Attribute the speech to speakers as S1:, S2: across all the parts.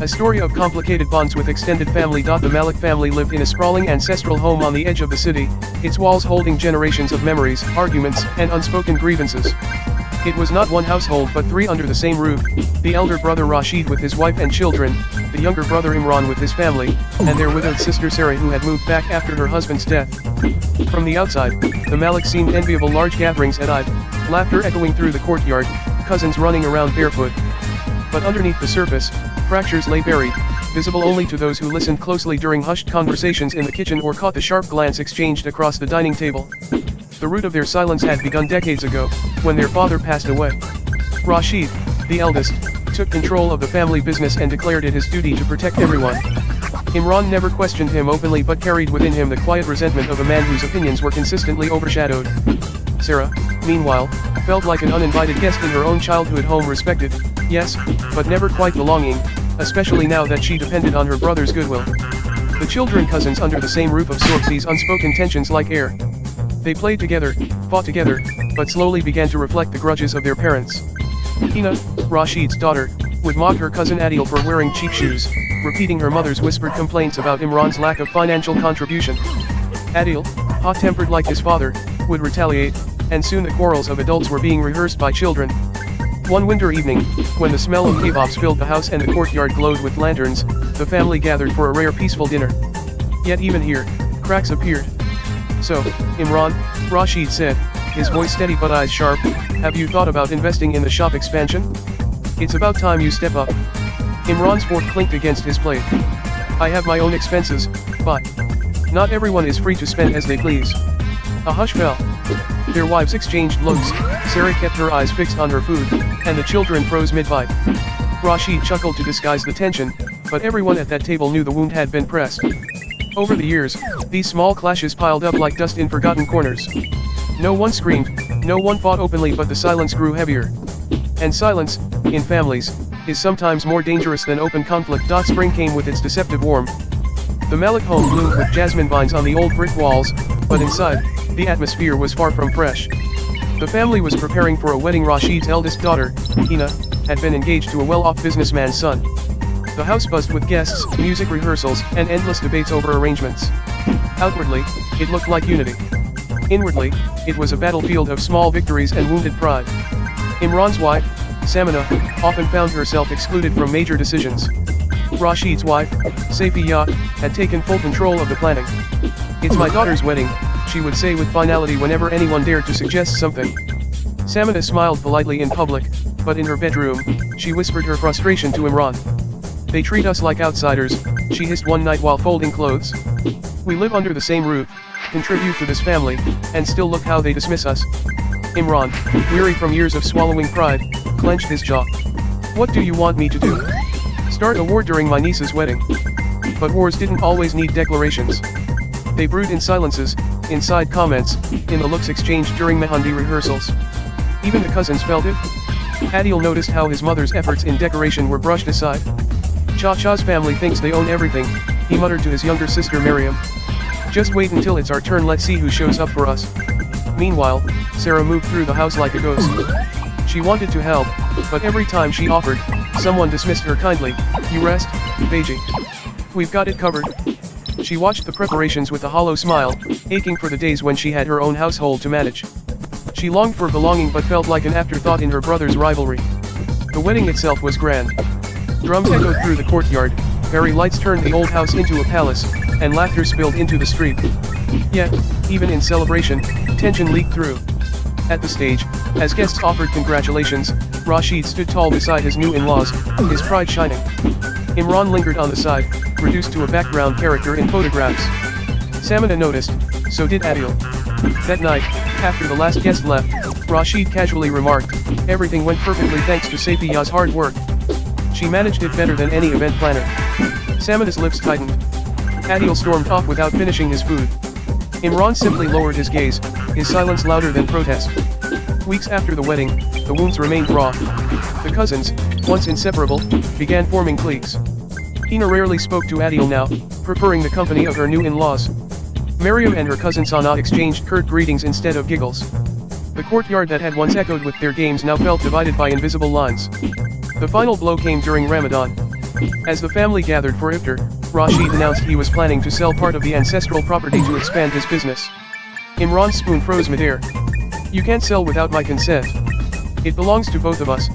S1: A story of complicated bonds with extended family. The Malik family lived in a sprawling ancestral home on the edge of the city, its walls holding generations of memories, arguments, and unspoken grievances. It was not one household but three under the same roof: the elder brother Rashid with his wife and children, the younger brother Imran with his family, and their widowed sister Sarah, who had moved back after her husband's death. From the outside, the Malik seemed enviable. Large gatherings at Eid, laughter echoing through the courtyard, cousins running around barefoot. But underneath the surface, fractures lay buried, visible only to those who listened closely during hushed conversations in the kitchen or caught the sharp glance exchanged across the dining table. The root of their silence had begun decades ago, when their father passed away. Rashid, the eldest, took control of the family business and declared it his duty to protect everyone. Imran never questioned him openly but carried within him the quiet resentment of a man whose opinions were consistently overshadowed. Sarah, meanwhile, felt like an uninvited guest in her own childhood home, respected, yes, but never quite belonging, especially now that she depended on her brother's goodwill. The children, cousins under the same roof, absorbed these unspoken tensions like air. They played together, fought together, but slowly began to reflect the grudges of their parents. Hina, Rashid's daughter, would mock her cousin Adil for wearing cheap shoes, repeating her mother's whispered complaints about Imran's lack of financial contribution. Adil, hot-tempered like his father, would retaliate, and soon the quarrels of adults were being rehearsed by children. One winter evening, when the smell of kebabs filled the house and the courtyard glowed with lanterns, the family gathered for a rare peaceful dinner. Yet even here, cracks appeared. "So, Imran," Rashid said, his voice steady but eyes sharp, "have you thought about investing in the shop expansion? It's about time you step up." Imran's fork clinked against his plate. "I have my own expenses, but not everyone is free to spend as they please." A hush fell. Their wives exchanged looks. Sarah kept her eyes fixed on her food, and the children froze mid-bite. Rashid chuckled to disguise the tension, but everyone at that table knew the wound had been pressed. Over the years, these small clashes piled up like dust in forgotten corners. No one screamed, no one fought openly, but the silence grew heavier. And silence, in families, is sometimes more dangerous than open conflict. Spring came with its deceptive warmth. The Malik home bloomed with jasmine vines on the old brick walls, but inside, the atmosphere was far from fresh. The family was preparing for a wedding. Rashid's eldest daughter, Hina, had been engaged to a well-off businessman's son. The house buzzed with guests, music rehearsals, and endless debates over arrangements. Outwardly, it looked like unity. Inwardly, it was a battlefield of small victories and wounded pride. Imran's wife, Samina, often found herself excluded from major decisions. Rashid's wife, Safiya, had taken full control of the planning. "It's my daughter's wedding," she would say with finality whenever anyone dared to suggest something. Samina smiled politely in public, but in her bedroom, she whispered her frustration to Imran. "They treat us like outsiders," she hissed one night while folding clothes. "We live under the same roof, contribute to this family, and still look how they dismiss us." Imran, weary from years of swallowing pride, clenched his jaw. "What do you want me to do? Start a war during my niece's wedding?" But wars didn't always need declarations. They brewed in silences, inside comments, in the looks exchanged during Mehandi rehearsals. Even the cousins felt it. Adil noticed how his mother's efforts in decoration were brushed aside. "Cha-Cha's family thinks they own everything," he muttered to his younger sister Miriam. "Just wait until it's our turn, let's see who shows up for us." Meanwhile, Sarah moved through the house like a ghost. She wanted to help, but every time she offered, someone dismissed her kindly. "You rest, Beji. We've got it covered." She watched the preparations with a hollow smile, aching for the days when she had her own household to manage. She longed for belonging but felt like an afterthought in her brother's rivalry. The wedding itself was grand. Drums echoed through the courtyard, fairy lights turned the old house into a palace, and laughter spilled into the street. Yet, even in celebration, tension leaked through. At the stage, as guests offered congratulations, Rashid stood tall beside his new in-laws, his pride shining. Imran lingered on the side, reduced to a background character in photographs. Samina noticed, so did Adil. That night, after the last guest left, Rashid casually remarked, "Everything went perfectly thanks to Safiya's hard work. She managed it better than any event planner." Samina's lips tightened. Adil stormed off without finishing his food. Imran simply lowered his gaze, his silence louder than protest. Weeks after the wedding, the wounds remained raw. The cousins, once inseparable, began forming cliques. Hina rarely spoke to Adil now, preferring the company of her new in-laws. Miriam and her cousin Sana exchanged curt greetings instead of giggles. The courtyard that had once echoed with their games now felt divided by invisible lines. The final blow came during Ramadan. As the family gathered for iftar, Rashid announced he was planning to sell part of the ancestral property to expand his business. Imran's spoon froze midair. "You can't sell without my consent. It belongs to both of us.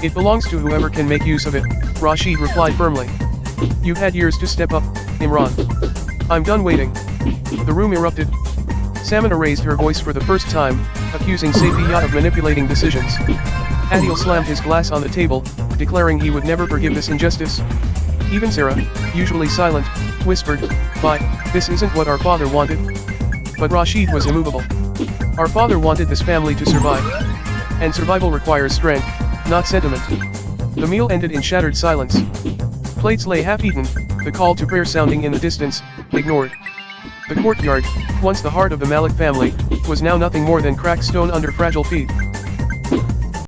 S1: It belongs to whoever can make use of it," Rashid replied firmly. "You've had years to step up, Imran. I'm done waiting." The room erupted. Samina raised her voice for the first time, accusing Safiyat of manipulating decisions. Adil slammed his glass on the table, declaring he would never forgive this injustice. Even Sarah, usually silent, whispered, "This isn't what our father wanted." But Rashid was immovable. "Our father wanted this family to survive. And survival requires strength, not sentiment." The meal ended in shattered silence. Plates lay half-eaten, the call to prayer sounding in the distance, ignored. The courtyard, once the heart of the Malik family, was now nothing more than cracked stone under fragile feet.